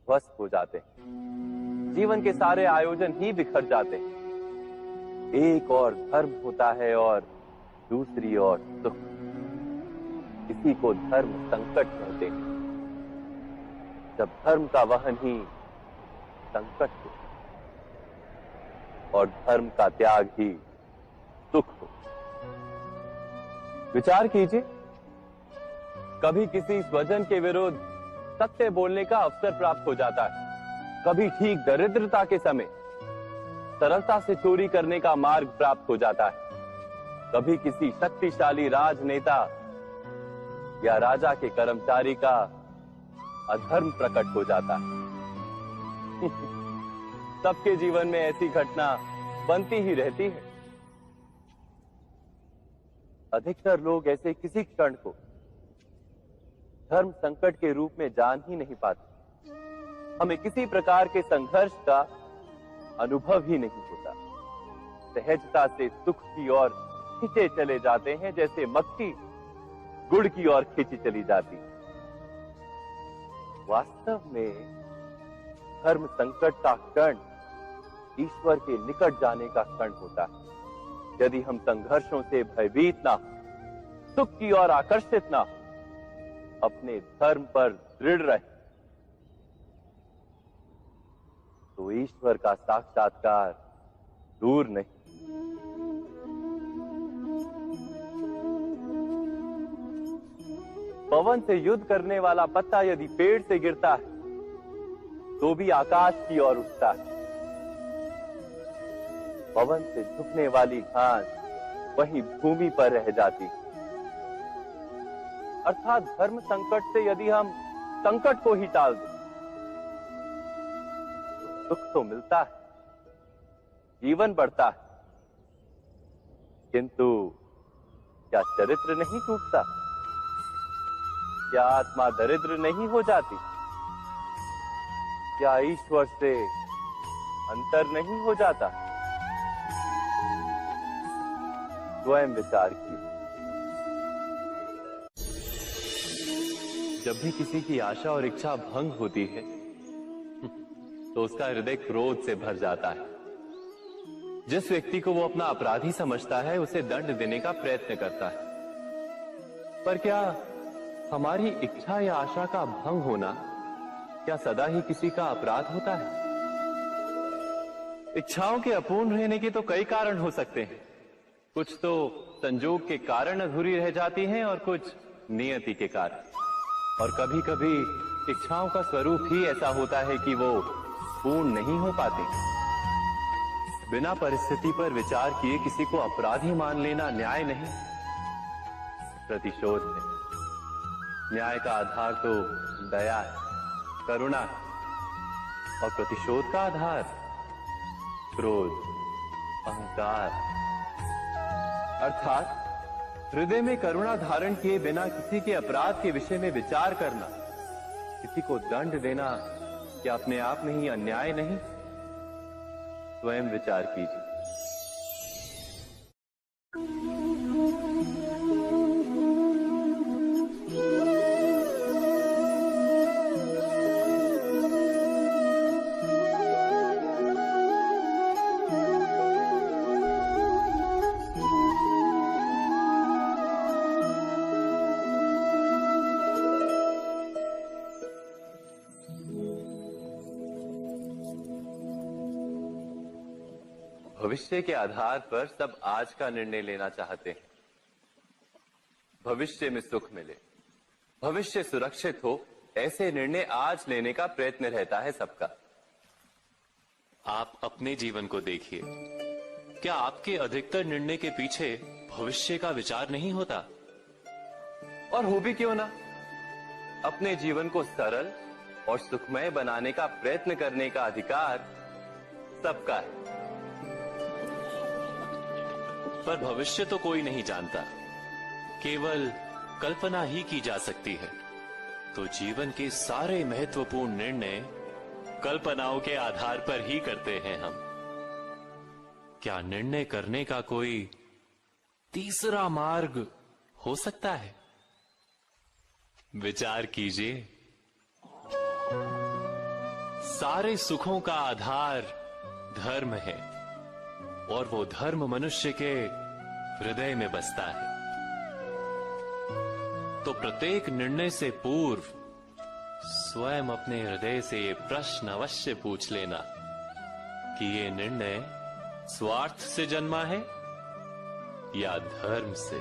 ध्वस्त हो जाते हैं। जीवन के सारे आयोजन ही बिखर जाते हैं। एक और धर्म होता है और दूसरी ओर सुख। इसी को धर्म संकट कहते हैं। जब धर्म का वहन ही संकट हो और धर्म का त्याग ही सुख हो। विचार कीजिए, कभी किसी स्वजन के विरुद्ध सत्य बोलने का अवसर प्राप्त हो जाता है, कभी ठीक दरिद्रता के समय सरलता से चोरी करने का मार्ग प्राप्त हो जाता है, कभी किसी शक्तिशाली राजनेता या राजा के कर्मचारी का अधर्म प्रकट हो जाता है। सबके जीवन में ऐसी घटना बनती ही रहती है। अधिकतर लोग ऐसे किसी क्षण को धर्म संकट के रूप में जान ही नहीं पाते। हमें किसी प्रकार के संघर्ष का अनुभव ही नहीं होता। सहजता से सुख की ओर खींचे चले जाते हैं, जैसे मक्खी गुड़ की ओर खींची चली जाती। वास्तव में धर्म संकट का क्षण ईश्वर के निकट जाने का क्षण होता है। यदि हम संघर्षों से भयभीत ना हो, सुख की ओर आकर्षित ना हो, अपने धर्म पर दृढ़ रहे, तो ईश्वर का साक्षात्कार दूर नहीं। पवन से युद्ध करने वाला पत्ता यदि पेड़ से गिरता है तो भी आकाश की ओर उठता है। पवन से झुकने वाली घास वहीं भूमि पर रह जाती। अर्थात धर्म संकट से यदि हम संकट को ही टाल दें तो सुख तो मिलता है, जीवन बढ़ता है, किंतु क्या चरित्र नहीं टूटता? क्या आत्मा दरिद्र नहीं हो जाती? क्या ईश्वर से अंतर नहीं हो जाता? स्वयं विचार कीजिए। जब भी किसी की आशा और इच्छा भंग होती है तो उसका हृदय क्रोध से भर जाता है। जिस व्यक्ति को वो अपना अपराधी समझता है उसे दंड देने का प्रयत्न करता है। पर क्या हमारी इच्छा या आशा का भंग होना क्या सदा ही किसी का अपराध होता है? इच्छाओं के अपूर्ण रहने के तो कई कारण हो सकते हैं। कुछ तो संजोग के कारण अधूरी रह जाती हैं और कुछ नियति के कारण। और कभी कभी इच्छाओं का स्वरूप ही ऐसा होता है कि वो पूर्ण नहीं हो पाती। बिना परिस्थिति पर विचार किए किसी को अपराधी मान लेना न्याय नहीं, प्रतिशोध है। न्याय का आधार तो दया है, करुणा है, और प्रतिशोध का आधार क्रोध, अहंकार। अर्थात हृदय में करुणा धारण किए बिना किसी के अपराध के विषय में विचार करना, किसी को दंड देना क्या अपने आप में ही अन्याय नहीं? स्वयं विचार कीजिए। भविष्य के आधार पर सब आज का निर्णय लेना चाहते हैं। भविष्य में सुख मिले, भविष्य सुरक्षित हो, ऐसे निर्णय आज लेने का प्रयत्न रहता है सबका। आप अपने जीवन को देखिए, क्या आपके अधिकतर निर्णय के पीछे भविष्य का विचार नहीं होता? और हो भी क्यों ना, अपने जीवन को सरल और सुखमय बनाने का प्रयत्न करने का अधिकार सबका है। पर भविष्य तो कोई नहीं जानता, केवल कल्पना ही की जा सकती है। तो जीवन के सारे महत्वपूर्ण निर्णय कल्पनाओं के आधार पर ही करते हैं हम। क्या निर्णय करने का कोई तीसरा मार्ग हो सकता है? विचार कीजिए। सारे सुखों का आधार धर्म है, और वो धर्म मनुष्य के हृदय में बसता है। तो प्रत्येक निर्णय से पूर्व स्वयं अपने हृदय से ये प्रश्न अवश्य पूछ लेना कि ये निर्णय स्वार्थ से जन्मा है या धर्म से?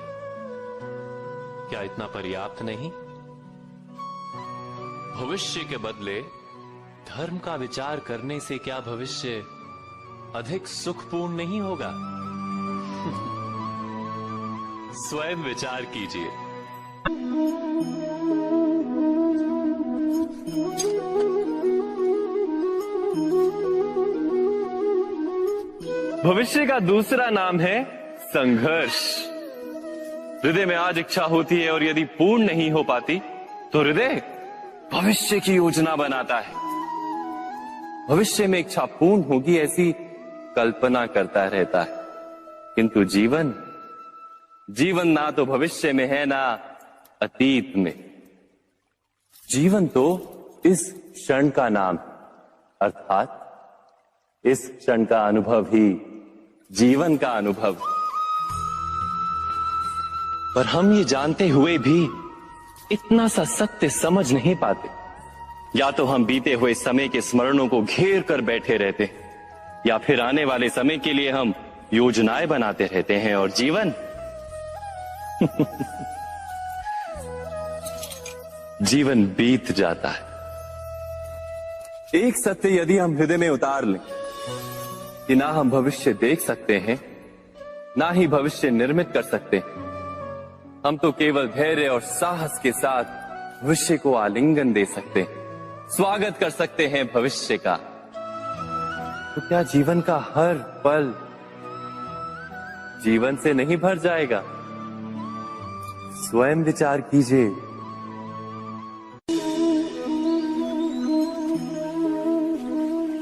क्या इतना पर्याप्त नहीं? भविष्य के बदले धर्म का विचार करने से क्या भविष्य अधिक सुखपूर्ण नहीं होगा? स्वयं विचार कीजिए। भविष्य का दूसरा नाम है संघर्ष। हृदय में आज इच्छा होती है और यदि पूर्ण नहीं हो पाती तो हृदय भविष्य की योजना बनाता है। भविष्य में इच्छा पूर्ण होगी ऐसी कल्पना करता रहता है, किंतु जीवन ना तो भविष्य में है ना अतीत में। जीवन तो इस क्षण का नाम, अर्थात इस क्षण का अनुभव ही जीवन का अनुभव। पर हम ये जानते हुए भी इतना सा सत्य समझ नहीं पाते। या तो हम बीते हुए समय के स्मरणों को घेर कर बैठे रहते हैं, या फिर आने वाले समय के लिए हम योजनाएं बनाते रहते हैं। और जीवन जीवन बीत जाता है। एक सत्य यदि हम हृदय में उतार लें कि ना हम भविष्य देख सकते हैं, ना ही भविष्य निर्मित कर सकते हैं, हम तो केवल धैर्य और साहस के साथ भविष्य को आलिंगन दे सकते हैं, स्वागत कर सकते हैं भविष्य का। तो क्या जीवन का हर पल जीवन से नहीं भर जाएगा? स्वयं विचार कीजिए।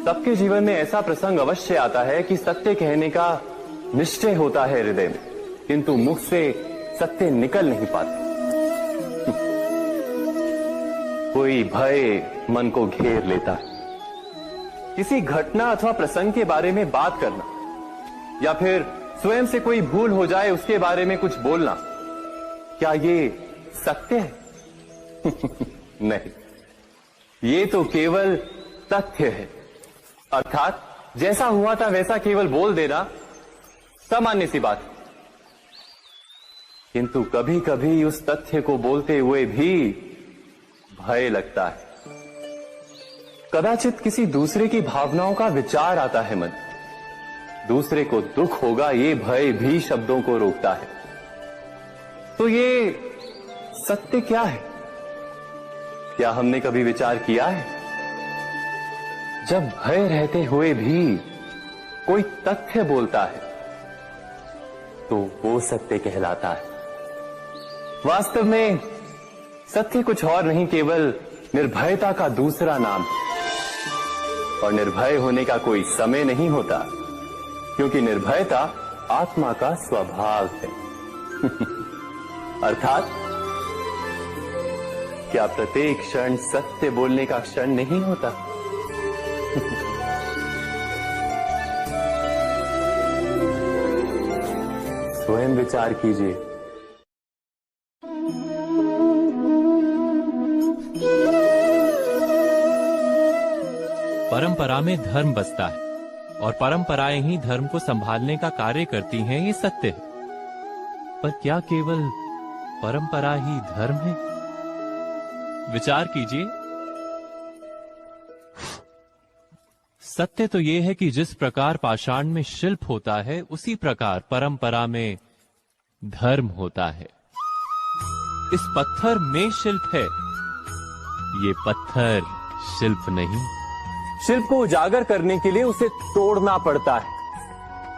सबके जीवन में ऐसा प्रसंग अवश्य आता है कि सत्य कहने का निश्चय होता है हृदय में, किंतु मुख से सत्य निकल नहीं पाता। कोई भय मन को घेर लेता है। किसी घटना अथवा प्रसंग के बारे में बात करना, या फिर स्वयं से कोई भूल हो जाए उसके बारे में कुछ बोलना, क्या ये सत्य है? नहीं, ये तो केवल तथ्य है। अर्थात जैसा हुआ था वैसा केवल बोल देना सामान्य सी बात है। किंतु कभी कभी उस तथ्य को बोलते हुए भी भय लगता है। कदाचित किसी दूसरे की भावनाओं का विचार आता है मन, दूसरे को दुख होगा ये भय भी शब्दों को रोकता है। तो ये सत्य क्या है? क्या हमने कभी विचार किया है? जब भय रहते हुए भी कोई तथ्य बोलता है तो वो सत्य कहलाता है। वास्तव में सत्य कुछ और नहीं, केवल निर्भयता का दूसरा नाम है। और निर्भय होने का कोई समय नहीं होता, क्योंकि निर्भयता आत्मा का स्वभाव है। अर्थात क्या प्रत्येक क्षण सत्य बोलने का क्षण नहीं होता? स्वयं विचार कीजिए। परंपरा में धर्म बसता है और परंपराएं ही धर्म को संभालने का कार्य करती हैं, ये सत्य है। पर क्या केवल परंपरा ही धर्म है? विचार कीजिए। सत्य तो यह है कि जिस प्रकार पाषाण में शिल्प होता है, उसी प्रकार परंपरा में धर्म होता है। इस पत्थर में शिल्प है, ये पत्थर शिल्प नहीं। शिल्प को उजागर करने के लिए उसे तोड़ना पड़ता है,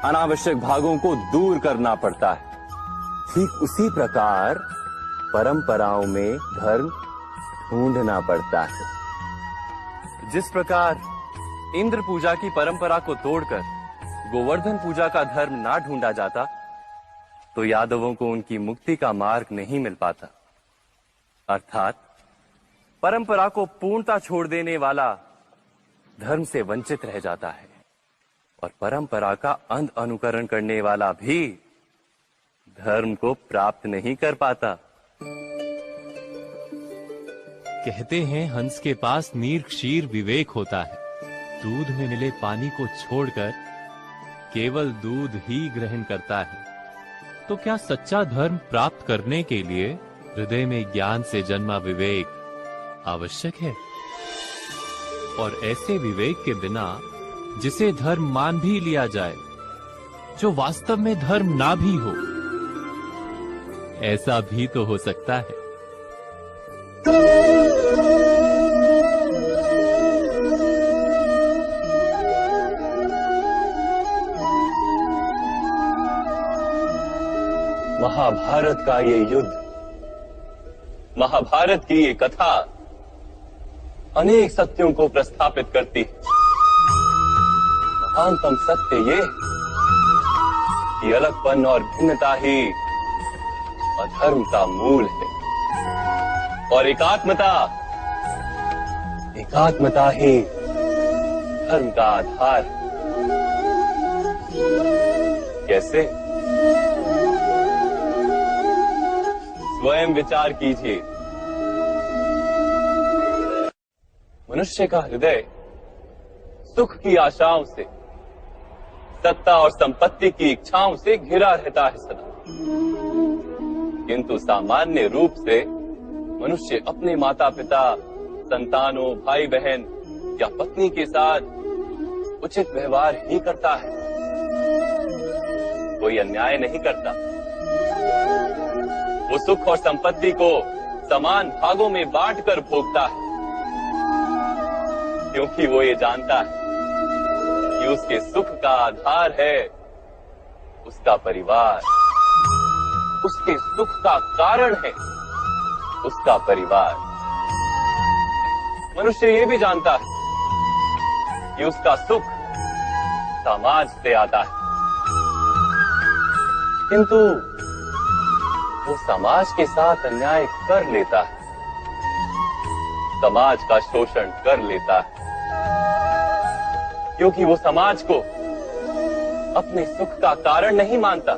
अनावश्यक भागों को दूर करना पड़ता है। ठीक उसी प्रकार परंपराओं में धर्म ढूंढना पड़ता है। जिस प्रकार इंद्र पूजा की परंपरा को तोड़कर गोवर्धन पूजा का धर्म ना ढूंढा जाता, तो यादवों को उनकी मुक्ति का मार्ग नहीं मिल पाता। अर्थात परंपरा को पूर्णता छोड़ देने वाला धर्म से वंचित रह जाता है, और परंपरा का अंध अनुकरण करने वाला भी धर्म को प्राप्त नहीं कर पाता। कहते हैं हंस के पास नीर क्षीर विवेक होता है। दूध में मिले पानी को छोड़कर केवल दूध ही ग्रहण करता है। तो क्या सच्चा धर्म प्राप्त करने के लिए हृदय में ज्ञान से जन्मा विवेक आवश्यक है? और ऐसे विवेक के बिना जिसे धर्म मान भी लिया जाए, जो वास्तव में धर्म ना भी हो, ऐसा भी तो हो सकता है। महाभारत का ये युद्ध, महाभारत की ये कथा अनेक सत्यों को प्रस्थापित करती है। महानतम सत्य ये कि अलगपन और भिन्नता ही अधर्म का मूल है, और एकात्मता ही धर्म का आधार है। कैसे? स्वयं विचार कीजिए। मनुष्य का हृदय सुख की आशाओं से, सत्ता और संपत्ति की इच्छाओं से घिरा रहता है सदा। किंतु सामान्य रूप से मनुष्य अपने माता पिता, संतानों, भाई बहन या पत्नी के साथ उचित व्यवहार ही करता है, कोई अन्याय नहीं करता। वो सुख और संपत्ति को समान भागों में बांटकर भोगता है, क्योंकि वो ये जानता है कि उसके सुख का आधार है उसका परिवार, उसके सुख का कारण है उसका परिवार। मनुष्य ये भी जानता है कि उसका सुख समाज से आता है, किंतु वो समाज के साथ अन्याय कर लेता है, समाज का शोषण कर लेता है, क्योंकि वो समाज को अपने सुख का कारण नहीं मानता,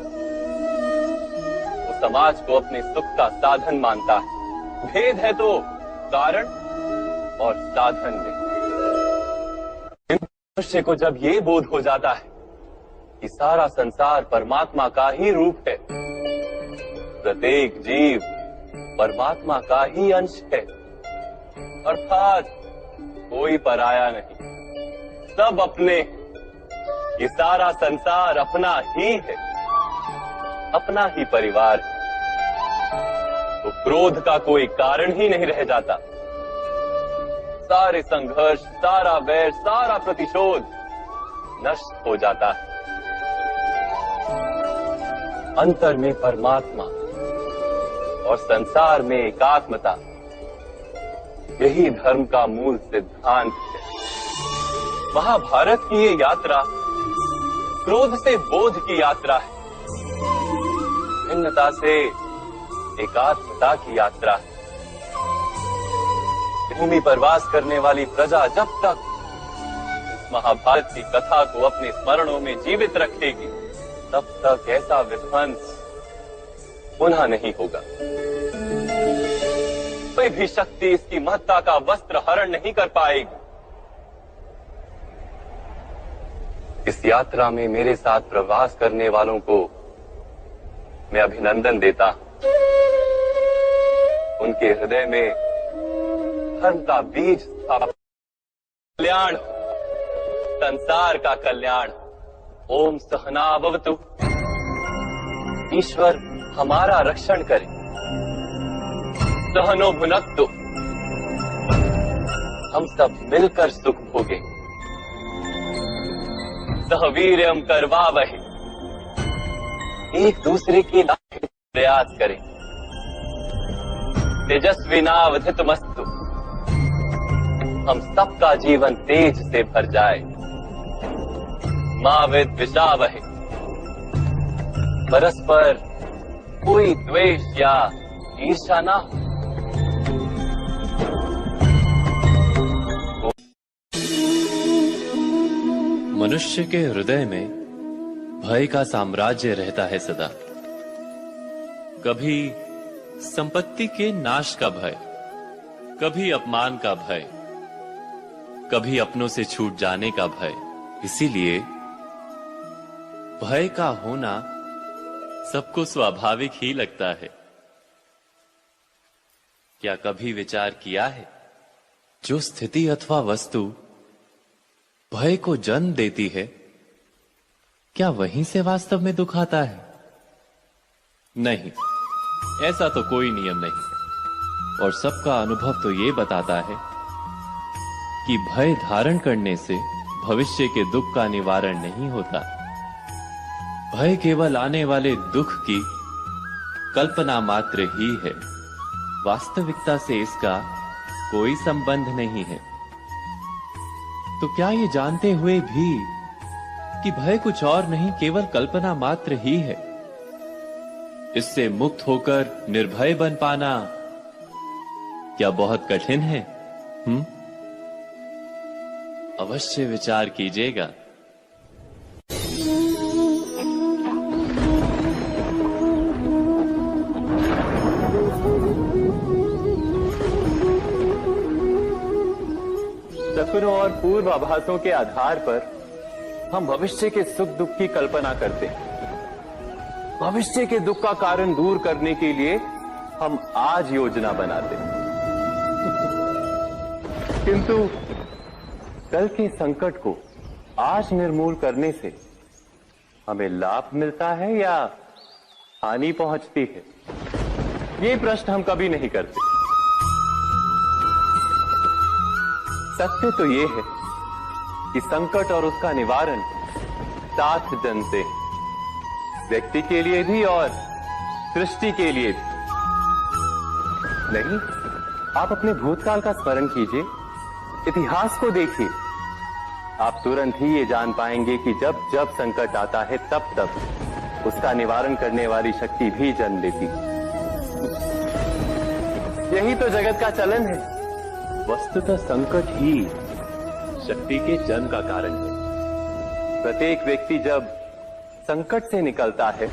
वो समाज को अपने सुख का साधन मानता है। भेद है तो कारण और साधन में। मनुष्य को जब ये बोध हो जाता है कि सारा संसार परमात्मा का ही रूप है, प्रत्येक जीव परमात्मा का ही अंश है, अर्थात कोई पराया नहीं, सब अपने, ये सारा संसार अपना ही है, अपना ही परिवार है, तो क्रोध का कोई कारण ही नहीं रह जाता। सारे संघर्ष, सारा वैर, सारा प्रतिशोध नष्ट हो जाता है। अंतर में परमात्मा और संसार में एकात्मता, यही धर्म का मूल सिद्धांत है। महाभारत की ये यात्रा क्रोध से बोध की यात्रा है, भिन्नता से एकात्मता की यात्रा है। भूमि पर वास करने वाली प्रजा जब तक इस महाभारत की कथा को अपने स्मरणों में जीवित रखेगी, तब तक ऐसा विध्वंस पुनः नहीं होगा। कोई भी शक्ति इसकी महत्ता का वस्त्र हरण नहीं कर पाएगी। इस यात्रा में मेरे साथ प्रवास करने वालों को मैं अभिनंदन देता हूं। उनके हृदय में धर्म का बीज स्थापित, कल्याण, संसार का कल्याण। ओम सहना भवतु। ईश्वर हमारा रक्षण करे। सहनो भुनक्तु। हम सब मिलकर सुख भोगे। सहवीर्यम करवावहे। एक दूसरे के लाभ प्रयास करें। तेजस्विनावधितमस्तु। हम सबका जीवन तेज से भर जाए। मां विद्विषावहे। परस्पर कोई द्वेष या ईर्ष्या ना हो। मनुष्य के हृदय में भय का साम्राज्य रहता है सदा। कभी संपत्ति के नाश का भय, कभी अपमान का भय, कभी अपनों से छूट जाने का भय। इसीलिए भय का होना सबको स्वाभाविक ही लगता है। क्या कभी विचार किया है, जो स्थिति अथवा वस्तु भय को जन्म देती है, क्या वहीं से वास्तव में दुख आता है? नहीं, ऐसा तो कोई नियम नहीं। और सबका अनुभव तो ये बताता है कि भय धारण करने से भविष्य के दुख का निवारण नहीं होता। भय केवल आने वाले दुख की कल्पना मात्र ही है। वास्तविकता से इसका कोई संबंध नहीं है। तो क्या ये जानते हुए भी कि भय कुछ और नहीं, केवल कल्पना मात्र ही है, इससे मुक्त होकर निर्भय बन पाना क्या बहुत कठिन है? अवश्य विचार कीजिएगा। शकुनों और पूर्वाभासों के आधार पर हम भविष्य के सुख दुख की कल्पना करते हैं। भविष्य के दुख का कारण दूर करने के लिए हम आज योजना बनाते हैं। किंतु कल के संकट को आज निर्मूल करने से हमें लाभ मिलता है या हानि पहुंचती है, ये प्रश्न हम कभी नहीं करते। सत्य तो ये है कि संकट और उसका निवारण साथ जनते हैं, व्यक्ति के लिए भी और सृष्टि के लिए भी। नहीं, आप अपने भूतकाल का स्मरण कीजिए, इतिहास को देखिए। आप तुरंत ही ये जान पाएंगे कि जब जब संकट आता है, तब तब उसका निवारण करने वाली शक्ति भी जन्म लेती है। यही तो जगत का चलन है। वस्तुतः संकट ही शक्ति के जन्म का कारण है। प्रत्येक व्यक्ति जब संकट से निकलता है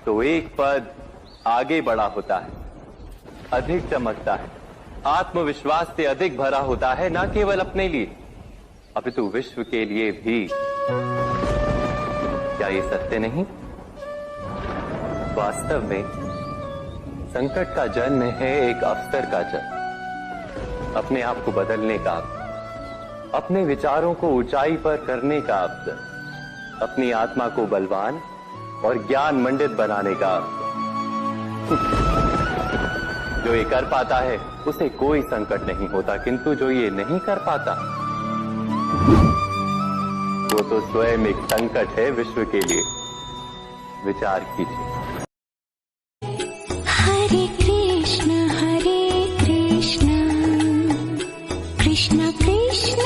तो एक पद आगे बढ़ा होता है, अधिक चमकता है, आत्मविश्वास से अधिक भरा होता है, न केवल अपने लिए अपितु विश्व के लिए भी। क्या ये सत्य नहीं? वास्तव में संकट का जन्म है एक अवसर का जन्म, अपने आप को बदलने का अवसर, अपने विचारों को ऊंचाई पर करने का अवसर, अपनी आत्मा को बलवान और ज्ञान मंडित बनाने का अवसर। जो ये कर पाता है उसे कोई संकट नहीं होता, किंतु जो ये नहीं कर पाता वो तो स्वयं एक संकट है विश्व के लिए। विचार कीजिए। हरे कृष्ण कृष्ण कृष्ण